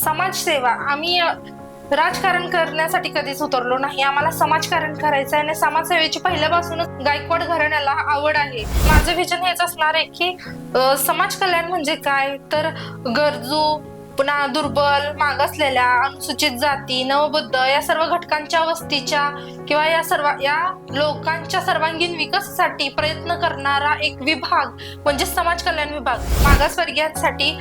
समाजसेवा आम्ही राजकारण करण्यासाठी कधीच उतरलो नाही. आम्हाला समाजकारण करायचं आहे आणि समाजसेवेची पहिल्यापासूनच गायकवाड घराण्याला आवड आहे. माझं विजन हेच असणार आहे की समाज कल्याण म्हणजे काय तर गरजू, पुन्हा दुर्बल, मागासलेल्या, अनुसूचित जाती, नवबुद्ध या सर्व घटकांच्या वस्तीच्या किंवा या लोकांच्या सर्वांगीण विकासासाठी प्रयत्न करणारा एक विभाग म्हणजे समाज कल्याण विभाग. मागासवर्गीयांसाठी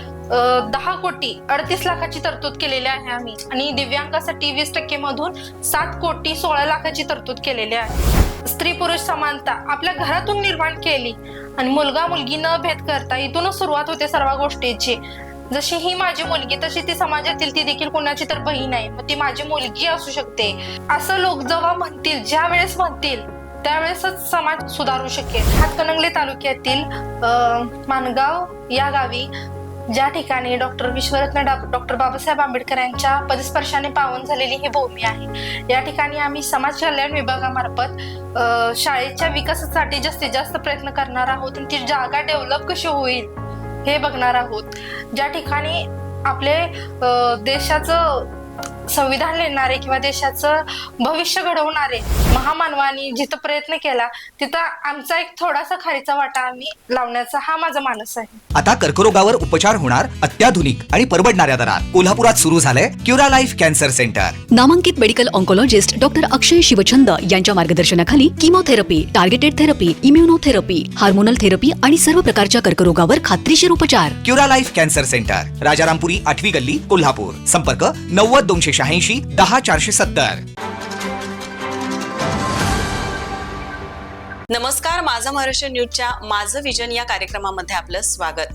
10 कोटी 38 लाखाची तरतूद केलेली आहे आम्ही, आणि दिव्यांगासाठी 20% मधून 7 कोटी 16 लाखाची तरतूद केलेली आहे. स्त्री पुरुष समानता आपल्या घरातून निर्माण केली आणि मुलगा मुलगी न भेद करता इथूनच सुरुवात होते सर्व गोष्टीची. जशी ही माझी मुलगी तशी ती समाजातील ती देखील कोणाची तर बहीण आहे, मग ती माझी मुलगी असू शकते. असं लोक जेव्हा म्हणतील, ज्या वेळेस म्हणतील त्यावेळेसच समाज सुधारू शकेल. हातकणंगले तालुक्यातील माणगाव या गावी ज्या ठिकाणी डॉक्टर विश्वरत्न डॉक्टर बाबासाहेब आंबेडकर यांच्या पदस्पर्शाने पावन झालेली ही भूमी आहे. या ठिकाणी आम्ही समाज कल्याण विभागामार्फत शाळेच्या विकासासाठी जास्तीत जास्त प्रयत्न करणार आहोत आणि ती जागा डेव्हलप कशी होईल हे बघणार आहोत. ज्या ठिकाणी आपले देशाचं संविधान लिहिणारे किंवा देशाचं भविष्य घडवणारे महामानवानी जिथं प्रयत्न केला तिथं आमचा एक थोडासा खारीचा वाटा आम्ही लावण्याचा हा माझा मानस आहे. आता कर्करोगावर उपचार होणार अत्याधुनिक आणि परवडणाऱ्या दरात कोल्हापुरात सुरू झालंय क्युरा लाईफ कॅन्सर सेंटर. नामांकित medical oncologist doctor Akshay Shivchand यांच्या मार्गदर्शनाखाली chemotherapy, targeted therapy, immunotherapy, hormonal therapy आणि सर्व प्रकारच्या कर्करोगावर खात्रीशीर उपचार. Cura life cancer centre, Rajarampuri 8वी गल्ली, कोल्हापूर. संपर्क 90 286 10 470. नमस्कार, माझा महाराष्ट्र न्यूजच्या माझं विजन या कार्यक्रमामध्ये आपलं स्वागत.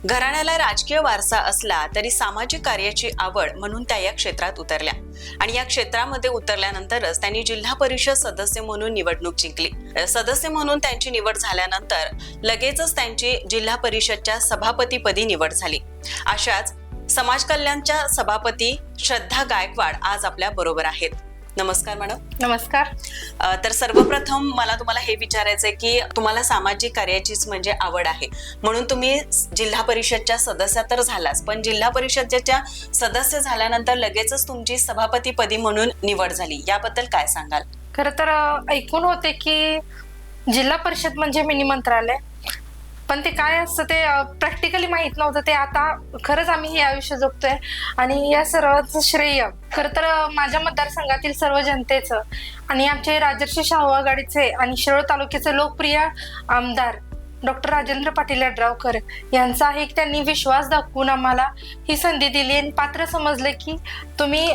घराण्याला राजकीय वारसा असला तरी सामाजिक कार्याची आवड म्हणून त्या या क्षेत्रात उतरल्या आणि या क्षेत्रामध्ये उतरल्यानंतरच त्यांनी जिल्हा परिषद सदस्य म्हणून निवडणूक जिंकली. सदस्य म्हणून त्यांची निवड झाल्यानंतर लगेचच त्यांची जिल्हा परिषदच्या सभापतीपदी निवड झाली. अशाच समाज कल्याणच्या सभापती श्रद्धा गायकवाड आज आपल्या बरोबर आहेत. नमस्कार मॅडम. नमस्कार. तर सर्वप्रथम मला तुम्हाला हे विचारायचंय की तुम्हाला सामाजिक कार्याचीच म्हणजे आवड आहे म्हणून तुम्ही जिल्हा परिषदच्या सदस्य तर झालाच, पण जिल्हा परिषदेच्या सदस्य झाल्यानंतर लगेचच तुमची सभापतीपदी म्हणून निवड झाली, याबद्दल काय सांगाल? खरं तर ऐकून होते की जिल्हा परिषद म्हणजे मिनी मंत्रालय, पण ते काय असतं ते प्रॅक्टिकली माहित नव्हतं. ते आता खरंच आम्ही हे आयुष्य जगतोय आणि या सर्वांचं श्रेय खरं तर माझ्या मतदारसंघातील सर्व जनतेचं आणि आमचे राजर्षी शाहू आघाडीचे आणि शिरोळ तालुक्याचे लोकप्रिय आमदार डॉक्टर राजेंद्र पाटील यड्रावकर यांचा आहे. त्यांनी विश्वास दाखवून आम्हाला ही संधी दिली आणि पात्र समजले की तुम्ही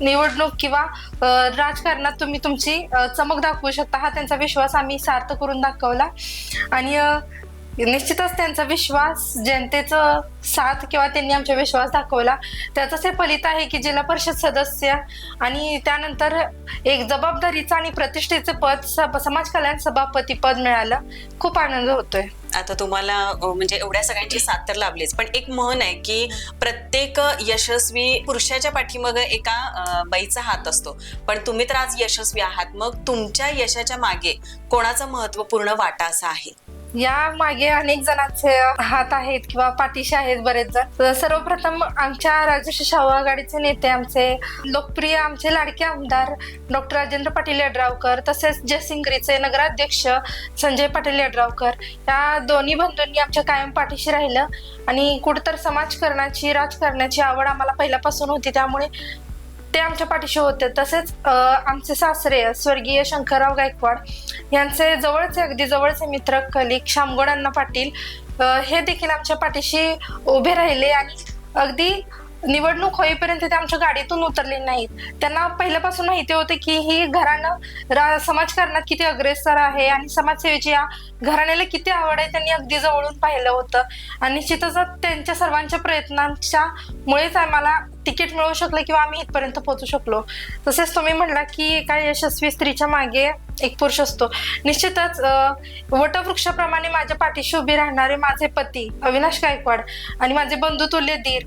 निवडणूक किंवा राजकारणात तुम्ही तुमची चमक दाखवू शकता. हा त्यांचा विश्वास आम्ही सार्थ करून दाखवला आणि निश्चितच त्यांचा विश्वास, जनतेचं साथ किंवा त्यांनी आमचा विश्वास दाखवला त्याचंच हे फलित आहे की जिल्हा परिषद सदस्य आणि त्यानंतर एक जबाबदारीचं आणि प्रतिष्ठेचं पद समाज कल्याण सभापती पद मिळालं. खूप आनंद होतोय. आता तुम्हाला म्हणजे एवढ्या सगळ्यांची साथ तर लाभलीच, पण एक म्हण आहे की प्रत्येक यशस्वी पुरुषाच्या पाठीमागे एका बाईचा हात असतो, पण तुम्ही तर आज यशस्वी आहात. मग तुमच्या यशाच्या मागे कोणाचा महत्वपूर्ण वाटा असा आहे? या मागे अनेक जणांचे हात आहेत किंवा पाठीशी आहेत बरेच जण. सर्वप्रथम आमच्या राजर्षी शाहू आघाडीचे नेते, आमचे लोकप्रिय, आमचे लाडके आमदार डॉक्टर राजेंद्र पाटील यड्रावकर, तसेच जयसिंगरीचे नगराध्यक्ष संजय पाटील यड्रावकर, या दोन्ही बंधूंनी आमच्या कायम पाठीशी राहिलं आणि कुठतर समाजकारणाची, राजकारणाची आवड आम्हाला पहिल्यापासून होती, त्यामुळे ते आमच्या पाठीशी होते. तसेच आमचे सासरे स्वर्गीय शंकरराव गायकवाड यांचे जवळचे, अगदी जवळचे मित्र, कलिक शामगौड अण्णा पाटील हे देखील आमच्या पाठीशी उभे राहिले आणि अगदी निवडणूक होईपर्यंत ते आमच्या गाडीतून उतरले नाहीत. त्यांना पहिल्यापासून माहिती होते की ही घराणं समाजकारणात किती अग्रेसर आहे आणि समाजसेवेची या घराण्याला किती आवड आहे त्यांनी अगदी जवळून पाहिलं होतं आणि निश्चितच त्यांच्या सर्वांच्या प्रयत्नांच्या मुळेच आम्हाला तिकीट मिळू शकलं किंवा आम्ही इथपर्यंत पोहोचू शकलो. तसेच तुम्ही म्हणला की एका यशस्वी स्त्रीच्या मागे एक पुरुष असतो. निश्चितच वटवृक्षाप्रमाणे माझ्या पाठीशी उभे राहणारे माझे पती अविनाश गायकवाड आणि माझे बंधू तुल्य धीर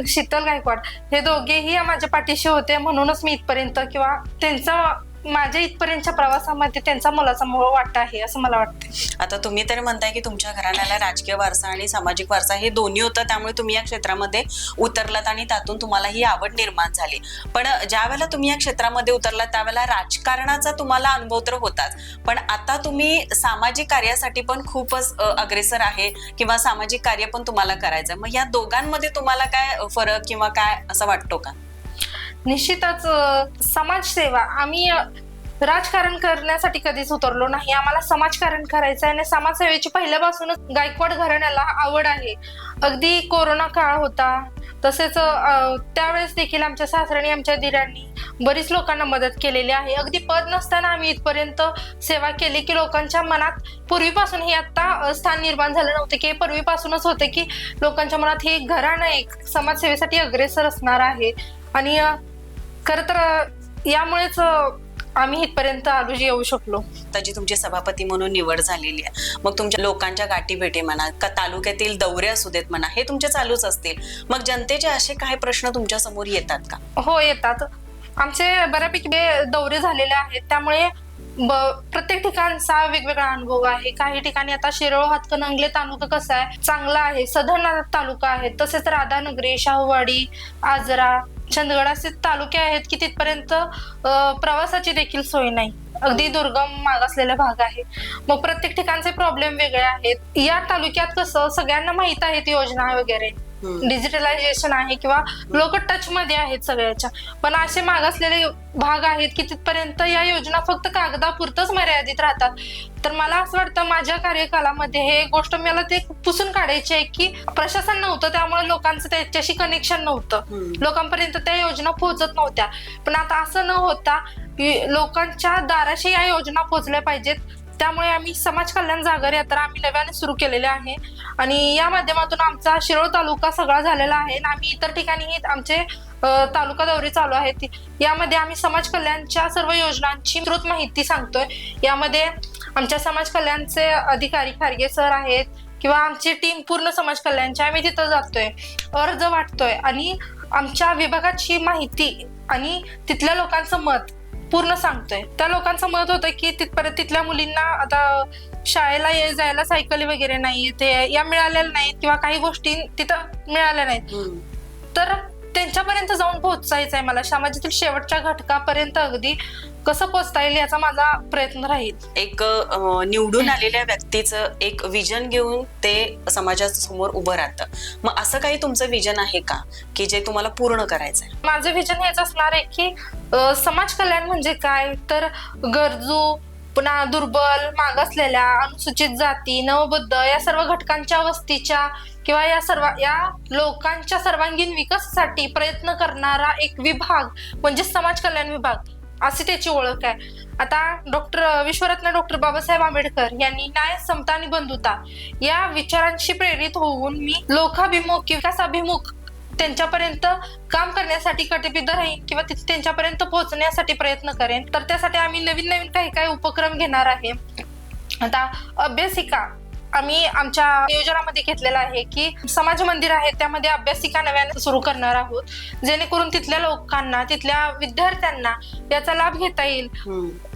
शीतल गायकवाड हे दोघेही माझ्या पाठीशी होते, म्हणूनच मी इथपर्यंत किंवा त्यांचा माझ्या इथपर्यंतच्या प्रवासामध्ये त्यांचा मोलाचा वाटा आहे असं मला वाटतं. आता तुम्ही तर म्हणताय की तुमच्या घराण्याला राजकीय वारसा आणि सामाजिक वारसा हे दोन्ही होतं, त्यामुळे तुम्ही या क्षेत्रामध्ये उतरलात आणि त्यातून तुम्हाला ही आवड निर्माण झाली. पण ज्या वेळेला तुम्ही या क्षेत्रामध्ये उतरलात त्यावेळेला राजकारणाचा तुम्हाला अनुभव तर होताच, पण आता तुम्ही सामाजिक कार्यासाठी पण खूपच अग्रेसर आहे किंवा सामाजिक कार्य पण तुम्हाला करायचं. मग या दोघांमध्ये तुम्हाला काय फरक किंवा काय असं वाटतो का? निश्चितच समाजसेवा आम्ही राजकारण करण्यासाठी कधीच उतरलो नाही. आम्हाला समाजकारण करायचं आहे आणि समाजसेवेची पहिल्यापासूनच गायकवाड घराण्याला आवड आहे. अगदी कोरोना काळ होता, तसेच त्यावेळेस देखील आमच्या सासऱ्याने आमच्या दिरांनी बरीच लोकांना मदत केलेली आहे. अगदी पद नसताना आम्ही इथपर्यंत सेवा केली की लोकांच्या मनात पूर्वीपासून हे आता स्थान निर्माण झालं नव्हतं की पूर्वीपासूनच होतं की लोकांच्या मनात हे घराणं एक समाजसेवेसाठी अग्रेसर असणार आहे. आणि खरं तर यामुळेच आम्ही इथपर्यंत आलो जे येऊ शकलो. त्याची तुमची सभापती म्हणून निवड झालेली आहे, मग तुमच्या लोकांच्या गाठी भेटी म्हणा का तालुक्यातील दौरे असू देत म्हणा, हे तुमचे चालूच असतील. मग जनतेचे असे काही प्रश्न तुमच्या समोर येतात का? हो, येतात. आमचे बऱ्यापैकी दौरे झालेले आहेत, त्यामुळे प्रत्येक ठिकाणचा वेगवेगळा अनुभव आहे. काही ठिकाणी आता शिरोळ हातकणंगले तालुका कसा आहे, चांगला आहे. सधन तालुका आहे, तसेच राधानगरी, शाहूवाडी, आजरा, चंदगड असे तालुके आहेत की तिथपर्यंत प्रवासाची देखील सोय नाही. अगदी दुर्गम मागासलेला भाग आहे. मग प्रत्येक ठिकाणचे प्रॉब्लेम वेगळे आहेत. या तालुक्यात कसं सगळ्यांना माहित आहेत योजना वगैरे, डिजिटलायझेशन आहे किंवा लोक टच मध्ये आहेत सगळ्याच्या, पण असे मागासलेले भाग आहेत की तिथपर्यंत या योजना फक्त कागदापुरतच मर्यादित राहतात. तर मला असं वाटतं माझ्या कार्यकालामध्ये हे गोष्ट मला ते पुसून काढायची आहे की प्रशासन नव्हतं, त्यामुळे लोकांचं त्याच्याशी कनेक्शन नव्हतं, लोकांपर्यंत त्या योजना पोहोचत नव्हत्या. पण आता असं न होता लोकांच्या दाराशी या योजना पोहोचल्या पाहिजेत. त्यामुळे आम्ही समाज कल्याण जागर यात्रा आम्ही नव्याने सुरू केलेली आहे आणि या माध्यमातून आमचा शिरोळ तालुका सगळा झालेला आहे आणि आम्ही इतर ठिकाणीही आमचे तालुका दौरे चालू आहेत. यामध्ये आम्ही समाज कल्याणच्या सर्व योजनांची विस्तृत माहिती सांगतोय. यामध्ये आमच्या समाज कल्याणचे अधिकारी खारगे सर आहेत किंवा आमची टीम पूर्ण समाज कल्याणची, आम्ही तिथं जातोय, अर्ज वाटतोय आणि आमच्या विभागाची माहिती आणि तिथल्या लोकांचं मत पूर्ण सांगतोय. त्या लोकांचं मत होतं की तिथल्या मुलींना आता शाळेला जायला सायकली वगैरे नाही, ते या मिळालेल्या नाहीत किंवा काही गोष्टी तिथं मिळाल्या नाहीत, तर त्यांच्यापर्यंत जाऊन पोहोचायचं आहे मला. समाजातील शेवटच्या घटकापर्यंत अगदी कसं पोहोचता येईल याचा माझा प्रयत्न राहील. एक निवडून आलेल्या व्यक्तीचं एक विजन घेऊन ते समाजासमोर उभं राहतं. मग असं काही तुमचं विजन आहे का की जे तुम्हाला पूर्ण करायचं आहे? माझं विजन हेच असणार आहे की समाज कल्याण म्हणजे काय, तर गरजू, पुन्हा दुर्बल, मागासलेल्या, अनुसूचित जाती, नवबुद्ध या सर्व घटकांच्या वस्तीच्या किंवा या लोकांच्या सर्वांगीण विकासासाठी प्रयत्न करणारा एक विभाग म्हणजे समाज कल्याण विभाग, अशी त्याची ओळख आहे. आता विश्वरत्न डॉक्टर बाबासाहेब आंबेडकर यांनी न्याय, समता आणि बंधुता या विचारांशी प्रेरित होऊन मी लोकाभिमुख, विकासाभिमुख त्यांच्यापर्यंत काम करण्यासाठी कटिबद्ध राहीन किंवा त्यांच्यापर्यंत पोहोचण्यासाठी प्रयत्न करेन. तर त्यासाठी आम्ही नवीन नवीन काही उपक्रम घेणार आहे. आता अभ्यासिका आम्ही आमच्या नियोजनामध्ये घेतलेला आहे की समाज मंदिर आहे त्यामध्ये अभ्यासिका नव्याने सुरू करणार आहोत, जेणेकरून तिथल्या लोकांना, तिथल्या विद्यार्थ्यांना याचा लाभ घेता येईल.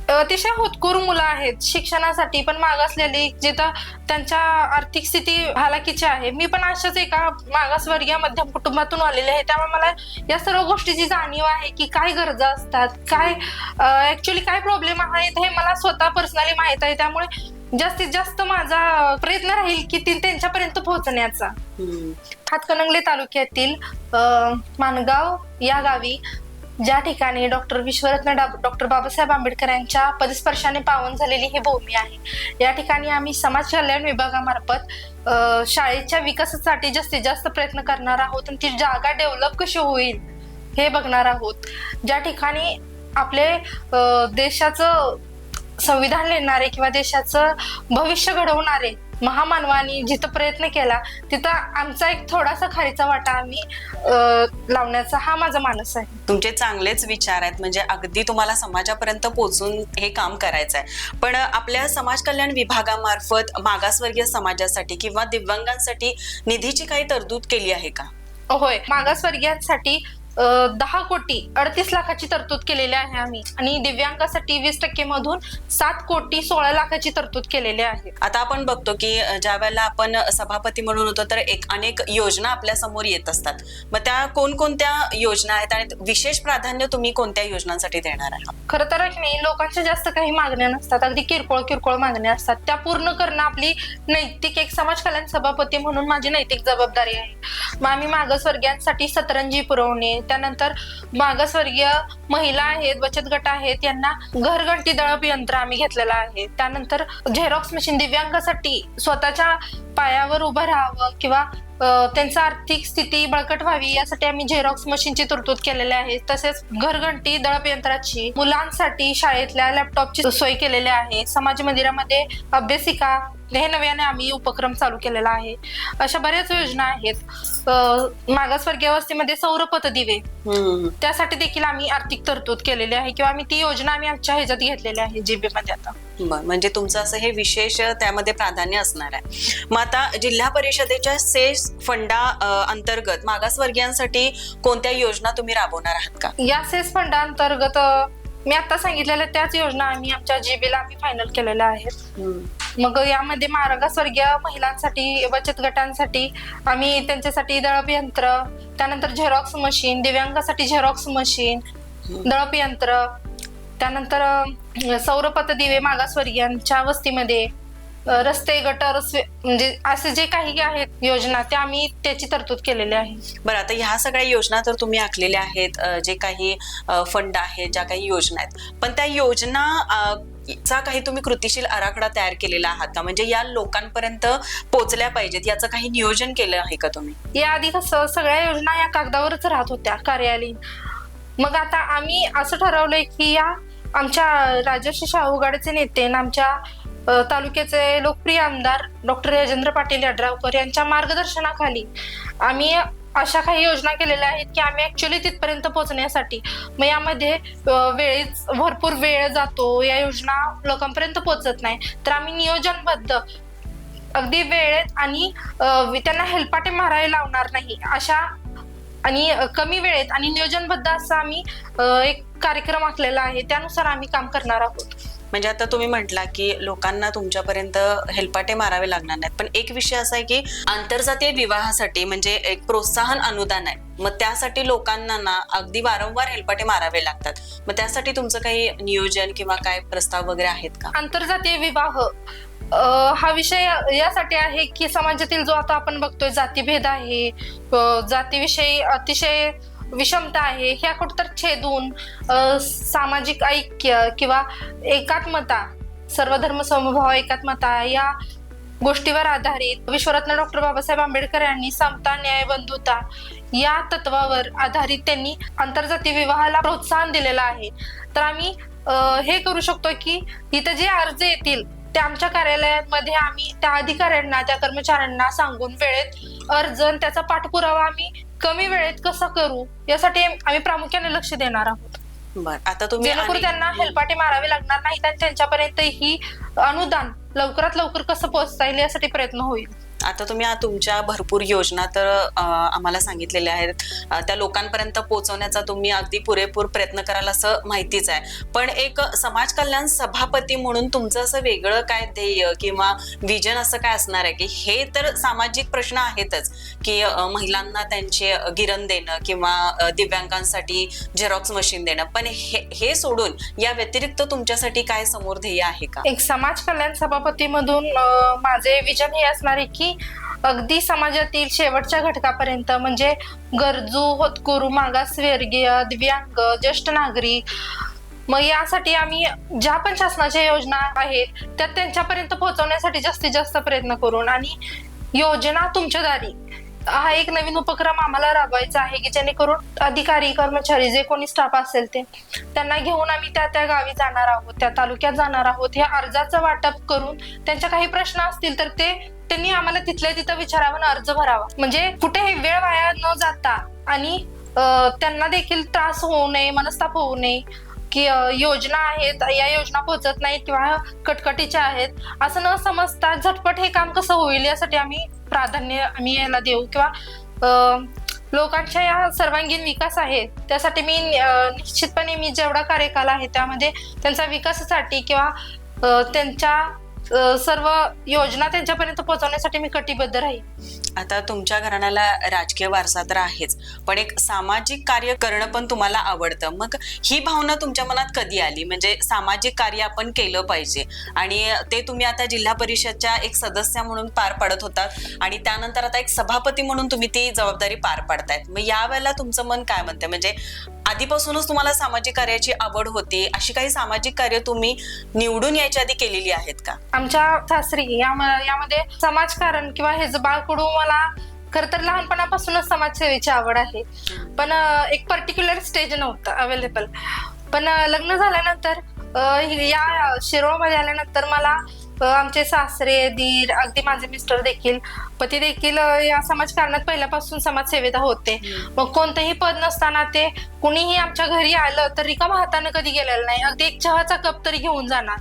अतिशय होतकरू मुलं आहेत शिक्षणासाठी, पण मागासलेली, जिथं त्यांच्या आर्थिक स्थिती हालाकीची आहे. मी पण अशाच एका मागासवर्गीय मध्यम कुटुंबातून आलेले आहे, त्यामुळे मला या सर्व गोष्टीची जाणीव आहे की काय गरजा असतात, काय ऍक्च्युअली काय प्रॉब्लेम आहेत हे मला स्वतः पर्सनली माहित आहे. त्यामुळे जास्तीत जास्त माझा प्रयत्न राहील की त्यांच्यापर्यंत पोहोचण्याचा. हातकणंगले तालुक्यातील माणगाव या गावी ज्या ठिकाणी विश्वरत्न डॉक्टर बाबासाहेब आंबेडकर यांच्या पदस्पर्शाने पावन झालेली ही भूमी आहे, या ठिकाणी आम्ही समाज कल्याण विभागामार्फत शाळेच्या विकासासाठी जास्तीत जास्त प्रयत्न करणार आहोत आणि ती जागा डेव्हलप कशी होईल हे बघणार आहोत. ज्या ठिकाणी आपले देशाचं संविधान लिहिणारे किंवा देशाचं भविष्य घडवणारे महामानवानी जिथं प्रयत्न केला तिथं आमचा एक थोडासा खारीचा वाटा आम्ही लावण्याचा हा माझा मानस आहे. तुमचे चांगलेच विचार आहेत, म्हणजे अगदी तुम्हाला समाजापर्यंत पोहोचून हे काम करायचं आहे. पण आपल्या समाज कल्याण विभागामार्फत मागासवर्गीय समाजासाठी किंवा दिव्यांगांसाठी निधीची काही तरतूद केली आहे का? होय, मागासवर्गीयांसाठी 10,38,00,000ची तरतूद केलेली आहे आम्ही, आणि दिव्यांगासाठी 20% मधून 7,16,00,000ची तरतूद केलेली आहे. आता आपण बघतो की ज्या वेळेला आपण सभापती म्हणून होतो तर अनेक योजना आपल्या समोर येत असतात. मग त्या कोणकोणत्या योजना आहेत आणि विशेष प्राधान्य तुम्ही कोणत्या योजनांसाठी देणार आहात? खरं तर नाही, लोकांच्या जास्त काही मागण्या नसतात, अगदी किरकोळ मागण्या असतात. त्या पूर्ण करणं आपली नैतिक, एक समाज कल्याण सभापती म्हणून माझी नैतिक जबाबदारी आहे. मग आम्ही मागासवर्गीयांसाठी सतरंजी पुरवणे, त्यानंतर मागासवर्गीय महिला आहेत, बचत गट आहेत, यांना घरघंटी दळप यंत्र आम्ही घेतलेलं आहे. त्यानंतर झेरॉक्स मशीन, दिव्यांगासाठी स्वतःच्या पायावर उभं राहावं किंवा त्यांची आर्थिक स्थिती बळकट व्हावी यासाठी आम्ही झेरॉक्स मशीनची तरतूद केलेली आहे. तसेच घरघंटी दळप यंत्राची, मुलांसाठी शाळेतल्या लॅपटॉपची सोय केलेली आहे. समाज मंदिरामध्ये अभ्यासिका, हे नव्याने आम्ही उपक्रम चालू केलेला आहे. अशा बऱ्याच योजना आहेत. मागासवर्गीय वस्तीमध्ये सौर पथदिवे, त्यासाठी देखील आम्ही आर्थिक तरतूद केलेली आहे, किंवा आम्ही ती योजना आमच्या ह्याच्यात घेतलेली आहे जीबी मध्ये. आता म्हणजे तुमचं असं हे विशेष त्यामध्ये प्राधान्य असणार आहे. मग आता जिल्हा परिषदेच्या सेस फंडा अंतर्गत मागासवर्गीयांसाठी कोणत्या योजना तुम्ही राबवणार आहात का? या सेस फंडा अंतर्गत मी आता सांगितलेल्या त्याच योजना आम्ही आमच्या जीबीला आम्ही फायनल केलेल्या आहेत. मग यामध्ये मागासवर्गीय महिलांसाठी, बचत गटांसाठी आम्ही त्यांच्यासाठी दळप यंत्र, त्यानंतर झेरॉक्स मशीन, दिव्यांगासाठी झेरॉक्स मशीन, दळप यंत्र, त्यानंतर सौर पथदिवे मागासवर्गीयांच्या वस्तीमध्ये, रस्ते, गटर, म्हणजे असे जे काही आहेत योजना, त्या आम्ही त्याची तरतूद केलेली आहे. बरं, आता ह्या सगळ्या योजना तर तुम्ही आखलेल्या आहेत, जे काही फंड आहेत, ज्या काही योजना आहेत, पण त्या योजना चा काही तुम्ही कृतीशील आराखडा तयार केलेला आहात का? म्हणजे या लोकांपर्यंत पोहोचल्या पाहिजेत याचं काही नियोजन केलं आहे का तुम्ही? याआधी कसं सगळ्या योजना या कागदावरच राहत होत्या कार्यालयीन. मग आता आम्ही असं ठरवलंय की या आमच्या राजर्षी शाहू गाडचे नेते आणि आमच्या तालुक्याचे लोकप्रिय आमदार डॉक्टर राजेंद्र पाटील यड्रावकर यांच्या मार्गदर्शनाखाली आम्ही अशा काही योजना केलेल्या आहेत की आम्ही ऍक्च्युअली तिथपर्यंत पोहोचण्यासाठी, मग यामध्ये भरपूर वेळ जातो, या योजना लोकांपर्यंत पोहोचत नाही, तर आम्ही नियोजनबद्ध अगदी वेळेत आणि त्यांना हेलपाटे मारायला लावणार नाही अशा, आणि कमी वेळेत आणि नियोजनबद्ध असा आम्ही एक कार्यक्रम आखलेला आहे. त्यानुसार आम्ही काम करणार आहोत. म्हणजे आता तुम्ही म्हटला की लोकांना तुमच्यापर्यंत हेलपाटे मारावे लागणार नाहीत, पण एक विषय असा आहे की आंतरजातीय विवाहासाठी म्हणजे एक प्रोत्साहन अनुदान आहे, मग त्यासाठी लोकांना ना अगदी वारंवार हेलपाटे मारावे लागतात. मग त्यासाठी तुमचं काही नियोजन किंवा काय प्रस्ताव वगैरे आहेत का? आंतरजातीय विवाह हा विषय यासाठी आहे की समाजातील जो आता आपण बघतोय जातीभेद आहे, जातीविषयी अतिशय विषमता आहे, ह्या कुठतर छेदून सामाजिक ऐक्य किंवा एकात्मता, सर्वधर्म समभाव एकात्मता या गोष्टीवर आधारित विश्वरत्न डॉक्टर बाबासाहेब आंबेडकर यांनी समता, न्याय, बंधुता या तत्वावर आधारित त्यांनी आंतरजातीय विवाहाला प्रोत्साहन दिलेलं आहे. तर आम्ही हे करू शकतो की इथं जे अर्ज येतील ते आमच्या कार्यालयामध्ये आम्ही त्या अधिकाऱ्यांना, त्या कर्मचाऱ्यांना सांगून वेळेत अर्ज आणि त्याचा पाठपुरावा आम्ही कमी वेळेत कसं करू यासाठी आम्ही प्रामुख्याने लक्ष देणार आहोत. बरं, आता तुम्ही जेणेकरून त्यांना हेलपाटे मारावे लागणार नाहीत आणि त्यांच्यापर्यंत ही अनुदान लवकरात लवकर कसं पोहोचता येईल यासाठी प्रयत्न होईल. आता तुम्ही तुमच्या भरपूर योजना तर आम्हाला सांगितलेल्या आहेत, त्या लोकांपर्यंत पोहोचवण्याचा तुम्ही अगदी पुरेपूर प्रयत्न कराल असं माहितीच आहे, पण एक समाज कल्याण सभापती म्हणून तुमचं असं वेगळं काय ध्येय किंवा विजन असं काय असणार आहे की हे तर सामाजिक प्रश्न आहेतच की महिलांना त्यांचे गिरण देणं किंवा दिव्यांगांसाठी झेरॉक्स मशीन देणं, पण हे सोडून या व्यतिरिक्त तुमच्यासाठी काय समोर ध्येय आहे का? एक समाज कल्याण सभापती मधून माझे विजन हे असणार आहे की अगदी समाजातील शेवटच्या घटकापर्यंत, म्हणजे गरजू, होतकरू, मागासवर्गीय, दिव्यांग, ज्येष्ठ नागरिक, मग यासाठी आम्ही ज्या पण शासनाच्या योजना आहेत त्या त्यांच्यापर्यंत पोहोचवण्यासाठी जास्तीत जास्त प्रयत्न करून, आणि योजना तुमच्या दारी हा एक नवीन उपक्रम आम्हाला राबवायचा आहे की जेणेकरून अधिकारी, कर्मचारी, जे कोणी स्टाफ असेल ते त्यांना घेऊन आम्ही त्या गावी जाणार आहोत, त्या तालुक्यात जाणार आहोत. हे अर्जाचं वाटप करून त्यांच्या काही प्रश्न असतील तर त्यांनी आम्हाला तिथल्या तिथं विचारावं, अर्ज भरावा, म्हणजे कुठेही वेळ वाया न जाता आणि त्यांना देखील त्रास होऊ नये, मनस्ताप होऊ नये की योजना आहेत, या योजना पोहोचत नाहीत किंवा कटकटीच्या आहेत असं न समजता झटपट हे काम कसं होईल यासाठी आम्ही प्राधान्य याला देऊ, किंवा लोकांच्या या सर्वांगीण विकास आहे त्यासाठी मी निश्चितपणे मी जेवढा कार्यकाल आहे त्यामध्ये त्यांचा विकासासाठी किंवा त्यांच्या सर्व योजना त्यांच्यापर्यंत पोहोचवण्यासाठी मी कटिबद्ध राहील. आता तुमच्या घराण्याला राजकीय वारसा तर आहेच, पण एक सामाजिक कार्य करणं पण तुम्हाला आवडतं. मग ही भावना तुमच्या मनात कधी आली, म्हणजे सामाजिक कार्य आपण केलं पाहिजे, आणि ते तुम्ही आता जिल्हा परिषदच्या एक सदस्य म्हणून पार पाडत होतात आणि त्यानंतर आता एक सभापती म्हणून तुम्ही ती जबाबदारी पार पाडतायत. मग यावेळेला तुमचं मन काय म्हणतंय, म्हणजे आधीपासूनच तुम्हाला सामाजिक कार्याची आवड होती, अशी काही सामाजिक कार्य तुम्ही निवडून यायच्या आधी केलेली आहेत का? आमच्या सासरी यामध्ये समाजकारण किंवा हे बाळकडू मला खर तर लहानपणापासूनच समाजसेवेची आवड आहे, पण एक पर्टिक्युलर स्टेज नव्हतं अवेलेबल. पण लग्न झाल्यानंतर या शिरोळमध्ये आल्यानंतर मला आमचे सासरे, दीर, अगदी माझे मिस्टर देखील, पती देखील या समाजकारणात पहिल्यापासून समाजसेवेत होते. मग कोणतंही पद नसताना ते कुणीही आमच्या घरी आलं तर रिकामा हातानं कधी गेलेलं नाही, अगदी एक चहाचा कप तरी घेऊन जाणार.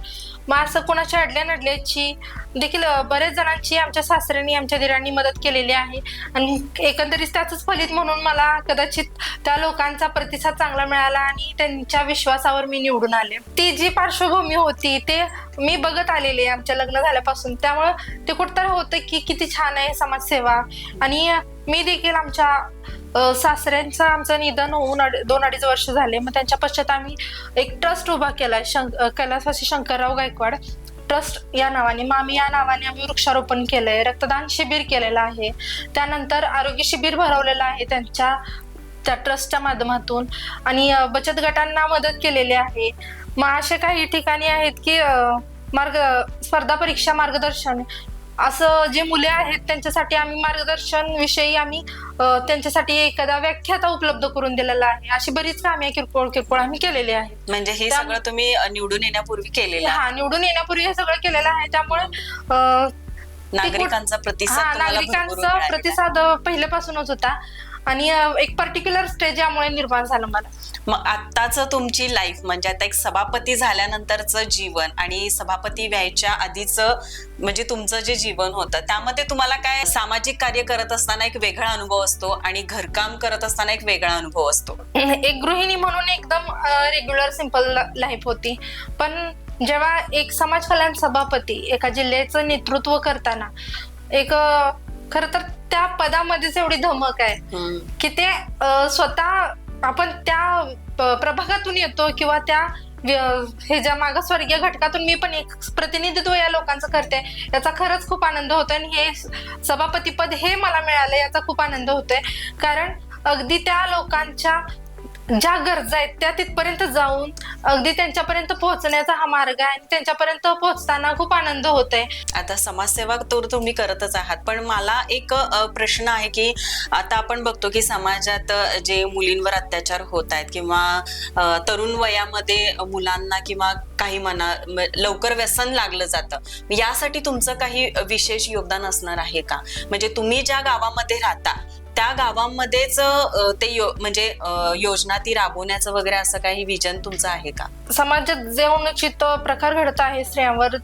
मग असं कोणाच्या अडल्यानडल्याची देखील बरेच जणांची आमच्या सासऱ्यांनी, आमच्या दिरांनी मदत केलेली आहे, आणि एकंदरीत त्याच फलित म्हणून मला कदाचित त्या लोकांचा प्रतिसाद चांगला मिळाला आणि त्यांच्या विश्वासावर मी निवडून आले. ती जी पार्श्वभूमी होती ते मी बघत आलेली आहे आमच्या लग्न झाल्यापासून, त्यामुळं ते कुठंतरी होतं की किती छान आहे समाजसेवा. आणि मी देखील आमच्या सासऱ्यांचं आमचं निधन होऊन 2-2.5 वर्ष झाले. मग त्यांच्या पश्चात आम्ही एक ट्रस्ट उभा केलाय, कैलासवासी शंकरराव गायकवाड ट्रस्ट या नावाने. आम्ही या नावाने आम्ही वृक्षारोपण केलंय, रक्तदान शिबिर केलेलं आहे, त्यानंतर आरोग्य शिबिर भरवलेलं आहे त्या ट्रस्टच्या माध्यमातून, आणि बचत गटांना मदत केलेली आहे. मग असे काही ठिकाणी आहेत की स्पर्धा परीक्षा मार्गदर्शन, असं जे मुले आहेत त्यांच्यासाठी आम्ही मार्गदर्शन विषयी आम्ही त्यांच्यासाठी एखादा व्याख्याता उपलब्ध करून दिलेला आहे. अशी बरीच कामे किरकोळ आम्ही केलेली आहेत. म्हणजे हे सगळं तुम्ही निवडून येण्यापूर्वी केलेलं? हा, निवडून येण्यापूर्वी हे सगळं केलेलं आहे. त्यामुळे नागरिकांचा प्रतिसाद पहिल्यापासूनच होता, आणि एक पर्टिक्युलर स्टेज यामुळे निर्माण झालं मला. मग आत्ताच तुमची लाईफ, म्हणजे आता एक सभापती झाल्यानंतरचं जीवन आणि सभापती व्हायच्या आधीचं म्हणजे तुमचं जे जीवन होतं, त्यामध्ये तुम्हाला काय सामाजिक कार्य करत असताना एक वेगळा अनुभव असतो आणि घरकाम करत असताना एक वेगळा अनुभव असतो? एक गृहिणी म्हणून एकदम रेग्युलर सिंपल लाईफ होती, पण जेव्हा एक समाज कल्याण सभापती एका जिल्ह्याचं नेतृत्व करताना एक खर तर त्या पदामध्येच एवढी धमक आहे की ते स्वतः आपण त्या प्रभागातून येतो किंवा त्या हे ज्या मागासवर्गीय घटकातून मी पण एक प्रतिनिधित्व या लोकांचं करते, याचा खरंच खूप आनंद होतोय. आणि हे सभापती पद हे मला मिळालं याचा खूप आनंद होतोय, कारण अगदी त्या लोकांच्या ज्या गरजा आहेत त्या तिथपर्यंत जाऊन अगदी त्यांच्यापर्यंत पोहोचण्याचा हा मार्ग आहे, आणि त्यांच्यापर्यंत पोहोचताना खूप आनंद होतोय. आता समाजसेवा तर तुम्ही करतच आहात, पण मला एक प्रश्न आहे की आता आपण बघतो की समाजात जे मुलींवर अत्याचार होत आहेत किंवा तरुण वयामध्ये मुलांना किंवा काही म्हणा लवकर व्यसन लागलं जातं, यासाठी तुमचं काही विशेष योगदान असणार आहे का? म्हणजे तुम्ही ज्या गावामध्ये राहता त्या गावामध्येच ते म्हणजे योजना ती राबवण्याचं वगैरे असं काही विजन तुमचं आहे का? समाजात जे अनुचित प्रकार घडत आहे, स्त्रियांवर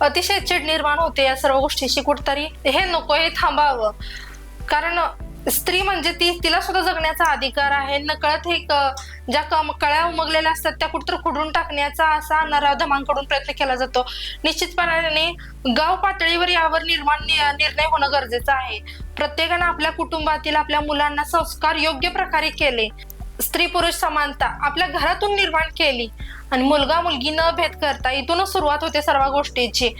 अतिशय चिड निर्माण होते या सर्व गोष्टीशी. कुठतरी हे नको, हे थांबावं, कारण स्त्री म्हणजे तिला सुद्धा जगण्याचा अधिकार आहे. नकळत हे ज्या कळ्या उमगलेल्या असतात त्या कुठतर खुडून टाकण्याचा असा नराधमांकडून प्रयत्न केला जातो. निश्चितपणाने गाव पातळीवर यावर निर्णय होणं गरजेचं आहे. प्रत्येकानं आपल्या कुटुंबातील आपल्या मुलांना संस्कार योग्य प्रकारे केले, स्त्री पुरुष समानता आपल्या घरातून निर्माण केली, आणि मुलगा मुलगी न भेद करता इथूनच सुरुवात होते सर्व गोष्टीची.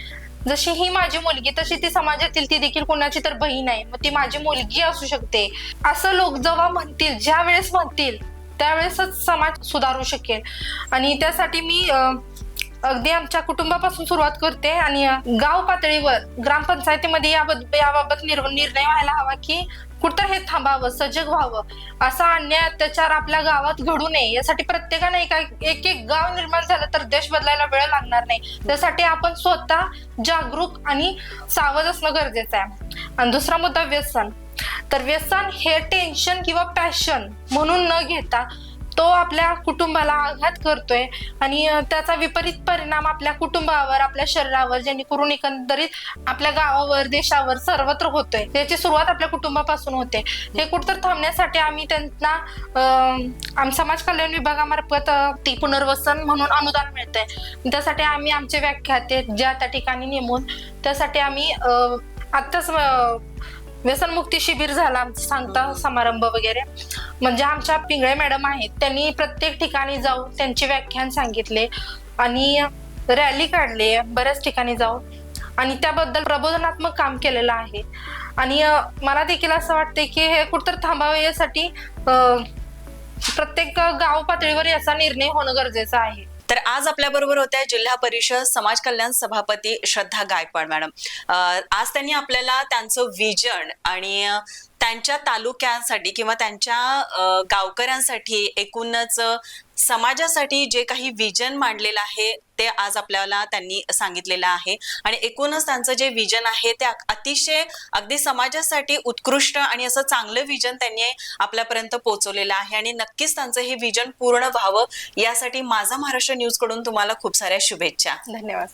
जशी ही माझी मुलगी तशी ती समाजातील ती देखील कोणाची तर बहीण आहे, मग ती माझी मुलगी असू शकते, असं लोक जेव्हा म्हणतील, ज्या वेळेस म्हणतील त्यावेळेसच समाज सुधारू शकेल. आणि त्यासाठी मी अगदी आमच्या कुटुंबापासून सुरुवात करते, आणि गाव पातळीवर ग्रामपंचायतीमध्ये याबाबत निर्णय व्हायला हवा की कुठतर हे थांबावं, सजग व्हावं, असा अन्याय अत्याचार आपल्या गावात घडू नये. यासाठी प्रत्येकाने एक गाव निर्माण झालं तर देश बदलायला वेळ लागणार नाही. त्यासाठी आपण स्वतः जागरूक आणि सावध असणं गरजेचं आहे. आणि दुसरा मुद्दा व्यसन. तर व्यसन हे टेन्शन किंवा पॅशन म्हणून न घेता तो आपल्या कुटुंबाला आघात करतोय आणि त्याचा विपरीत परिणाम आपल्या कुटुंबावर, आपल्या शरीरावर, जेणेकरून एकंदरीत आपल्या गावावर, देशावर सर्वत्र होतोय. त्याची सुरुवात आपल्या कुटुंबापासून होते. हे कुठतर थांबण्यासाठी आम्ही त्यांना समाज कल्याण विभागामार्फत ती पुनर्वसन म्हणून अनुदान मिळतंय. त्यासाठी आम्ही आमचे व्याख्याते ज्या त्या ठिकाणी नेमून त्यासाठी आम्ही आत्ताच व्यसनमुक्ती शिबिर झाला आमचा सांगता समारंभ वगैरे. म्हणजे आमच्या पिंगळे मॅडम आहेत, त्यांनी प्रत्येक ठिकाणी जाऊन त्यांचे व्याख्यान सांगितले आणि रॅली काढली बऱ्याच ठिकाणी जाऊन आणि त्याबद्दल प्रबोधनात्मक काम केलेलं आहे. आणि मला देखील असं वाटतंय की हे कुठतर थांबावे यासाठी प्रत्येक गाव पातळीवर याचा निर्णय होणं गरजेचं आहे. तर आज आपल्या बरोबर होत्या जिल्हा परिषद समाज कल्याण सभापती श्रद्धा गायकवाड मॅडम. आज त्यांनी आपल्याला त्यांचं विजन आणि त्यांच्या तालुक्यांसाठी किंवा त्यांच्या गावकऱ्यांसाठी एकूणच समाजासाठी जे काही विजन मांडलेलं आहे ते आज आपल्याला त्यांनी सांगितलेलं आहे. आणि एकूणच त्यांचं जे विजन आहे ते अतिशय अगदी समाजासाठी उत्कृष्ट आणि असं चांगलं विजन त्यांनी आपल्यापर्यंत पोहोचवलेलं आहे. आणि नक्कीच त्यांचं हे विजन पूर्ण व्हावं यासाठी माझा महाराष्ट्र न्यूज कडून तुम्हाला खूप साऱ्या शुभेच्छा. धन्यवाद.